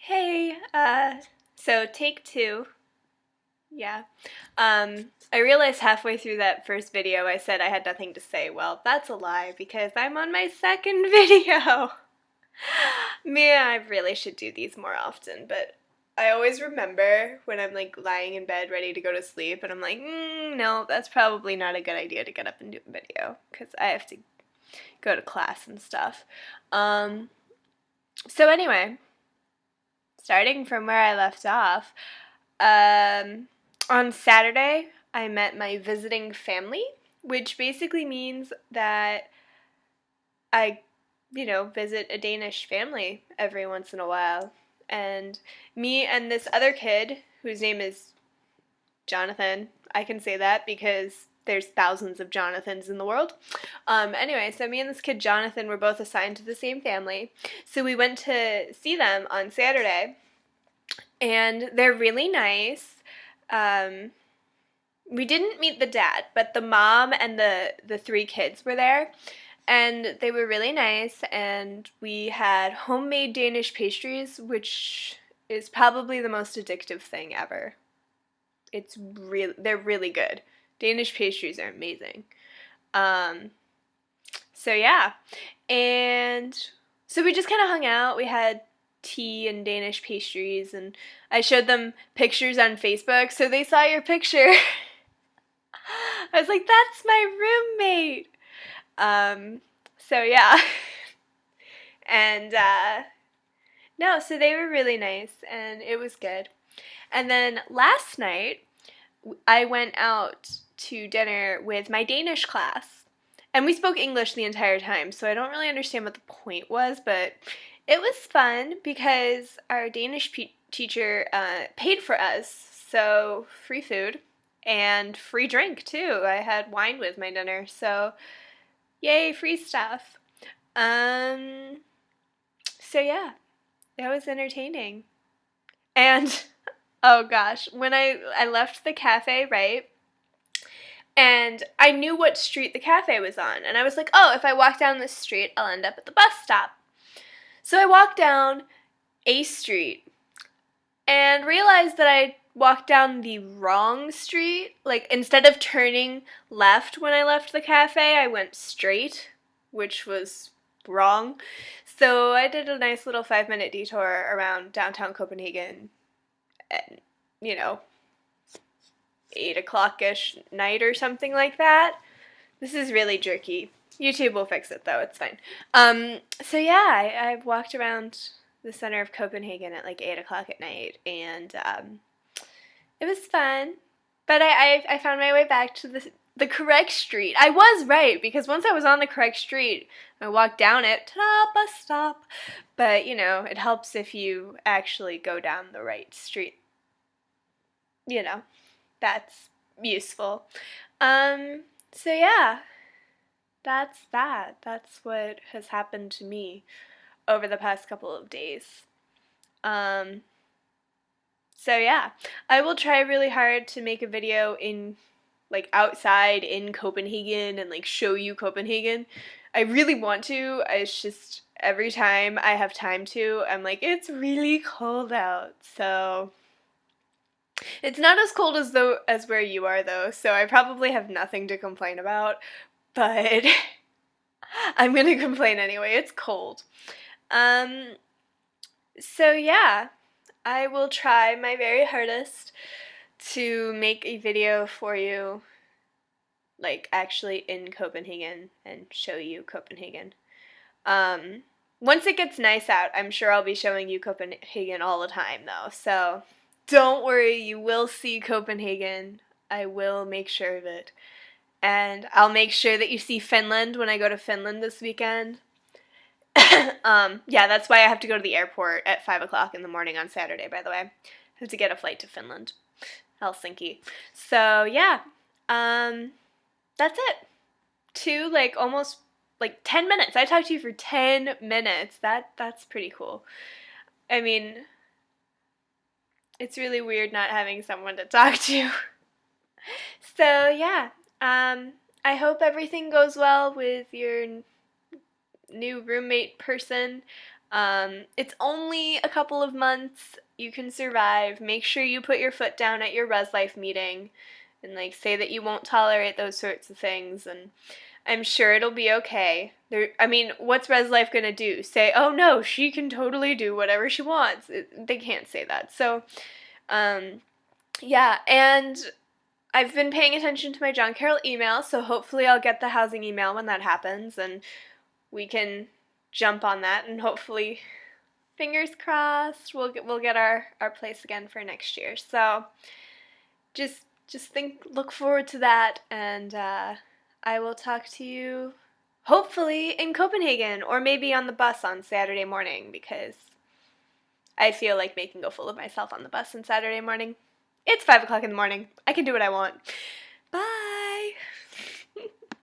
Hey, so take two. Yeah. I realized halfway through that first video I said I had nothing to say. Well, that's a lie because I'm on my second video. Man, I really should do these more often, but I always remember when I'm like lying in bed ready to go to sleep and I'm like, no, that's probably not a good idea to get up and do a video because I have to go to class and stuff. Um, so anyway, starting from where I left off, Um, on Saturday, I met my visiting family, which basically means that I, visit a Danish family every once in a while. And me and this other kid, whose name is Jonathan, I can say that because there's thousands of Jonathans in the world. Anyway, so me and this kid Jonathan were both assigned to the same family. So we went to see them on Saturday, and they're really nice. Um, we didn't meet the dad, but the mom and the three kids were there, and they were really nice. And we had homemade Danish pastries, which is probably the most addictive thing ever. They're really good. Danish pastries are amazing. Um, so yeah, and so we just kind of hung out. We had tea and Danish pastries, and I showed them pictures on Facebook, so they saw your picture. I was like, that's my roommate. So yeah. And no, so they were really nice and it was good. And then last night, I went out to dinner with my Danish class. And we spoke English the entire time, so I don't really understand what the point was, but it was fun because our Danish teacher paid for us, so free food and free drink too. I had wine with my dinner, so yay, free stuff. Um, so yeah, that was entertaining. And oh gosh, when I left the cafe, right? And I knew what street the cafe was on, and I was like, "Oh, if I walk down this street, I'll end up at the bus stop." So I walked down A Street and realized that I walked down the wrong street. Like, instead of turning left when I left the cafe, I went straight, which was wrong. So I did a nice little 5-minute detour around downtown Copenhagen at, you know, 8 o'clock-ish night or something like that. This is really jerky. YouTube will fix it though, it's fine. So yeah, I walked around the center of Copenhagen at like 8 o'clock at night, and it was fun. But I found my way back to the correct street. I was right, because once I was on the correct street, I walked down it, ta-da, bus stop. But, it helps if you actually go down the right street. That's useful. So yeah, that's that. That's what has happened to me over the past couple of days. Um, so yeah, I will try really hard to make a video in like outside in Copenhagen and like show you Copenhagen. I really want to. It's just every time I have time to, I'm like, it's really cold out. So it's not as cold as where you are though, so I probably have nothing to complain about, but I'm gonna complain anyway. It's cold. Um, so yeah, I will try my very hardest to make a video for you, like actually in Copenhagen, and show you Copenhagen. Um, Once it gets nice out, I'm sure I'll be showing you Copenhagen all the time though, so don't worry, you will see Copenhagen. I will make sure of it. And I'll make sure that you see Finland when I go to Finland this weekend. Yeah, that's why I have to go to the airport at 5 o'clock in the morning on Saturday, by the way. I have to get a flight to Finland, Helsinki. So, yeah, that's it. Almost, 10 minutes. I talked to you for 10 minutes. That's pretty cool. I mean, it's really weird not having someone to talk to. So, yeah, I hope everything goes well with your new roommate person. It's only a couple of months. You can survive. Make sure you put your foot down at your Res Life meeting and like say that you won't tolerate those sorts of things, and I'm sure it'll be okay. I mean, what's Res Life gonna do? Say, oh no, she can totally do whatever she wants. They can't say that. So, yeah, and I've been paying attention to my John Carroll email, so hopefully I'll get the housing email when that happens, and we can jump on that, and hopefully, fingers crossed, we'll get our place again for next year. So, just look forward to that, and I will talk to you hopefully in Copenhagen, or maybe on the bus on Saturday morning, because I feel like making a fool of myself on the bus on Saturday morning. It's 5 o'clock in the morning. I can do what I want. Bye!